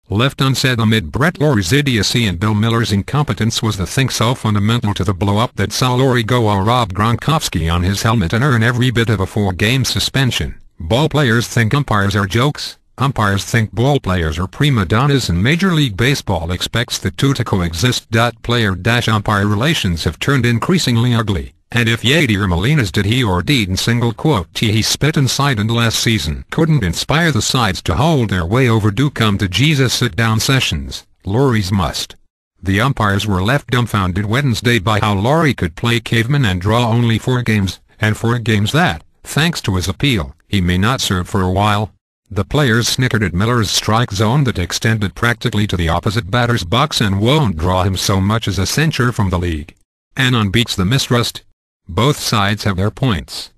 left unsaid amid Brett Lawrie's idiocy and Bill Miller's incompetence was the thing so fundamental to the blow-up that saw Lawrie go all Rob Gronkowski on his helmet and earn every bit of a 4-game suspension. Ball players think umpires are jokes. Umpires think ball players are prima donnas, and Major League Baseball expects the two to coexist. Player-umpire relations have turned increasingly ugly, and if Yadier Molina's "did he or didn't" he spit inside and last season couldn't inspire the sides to hold their way overdue come-to-Jesus sit-down sessions, Lawrie's must. The umpires were left dumbfounded Wednesday by how Lawrie could play caveman and draw only 4 games, and 4 games that, thanks to his appeal, he may not serve for a while. The players snickered at Miller's strike zone that extended practically to the opposite batter's box and won't draw him so much as a censure from the league. Anon beats the mistrust. Both sides have their points.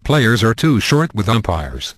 Players are too short with umpires.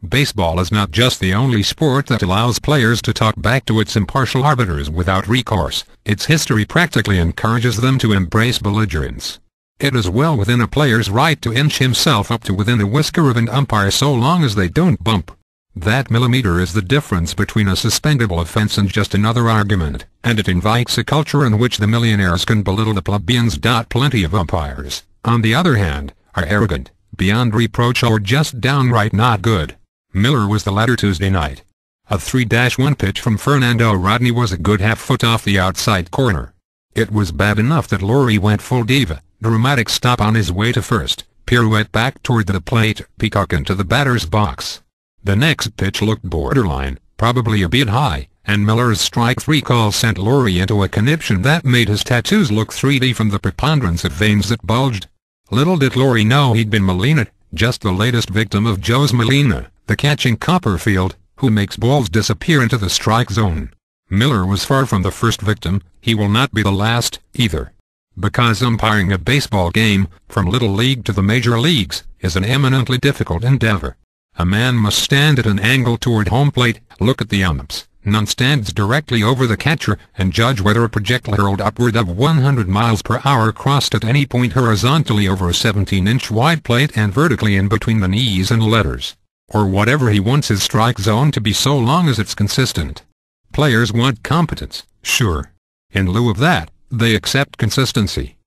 Baseball is not just the only sport that allows players to talk back to its impartial arbiters without recourse. Its history practically encourages them to embrace belligerence. It is well within a player's right to inch himself up to within a whisker of an umpire so long as they don't bump. That millimeter is the difference between a suspendable offense and just another argument, and it invites a culture in which the millionaires can belittle the plebeians. Plenty of umpires, on the other hand, are arrogant, beyond reproach, or just downright not good. Miller was the latter Tuesday night. A 3-1 pitch from Fernando Rodney was a good half-foot off the outside corner. It was bad enough that Lawrie went full diva, dramatic stop on his way to first, pirouette back toward the plate, peacock into the batter's box. The next pitch looked borderline, probably a bit high, and Miller's strike 3 call sent Lawrie into a conniption that made his tattoos look 3D from the preponderance of veins that bulged. Little did Lawrie know he'd been Molina, just the latest victim of Joe's Molina, the catching Copperfield, who makes balls disappear into the strike zone. Miller was far from the first victim. He will not be the last, either. Because umpiring a baseball game, from Little League to the major leagues, is an eminently difficult endeavor. A man must stand at an angle toward home plate, look at the umps, none stands directly over the catcher, and judge whether a projectile hurled upward of 100 miles per hour crossed at any point horizontally over a 17-inch wide plate and vertically in between the knees and letters, or whatever he wants his strike zone to be, so long as it's consistent. Players want competence, sure. In lieu of that, they accept consistency.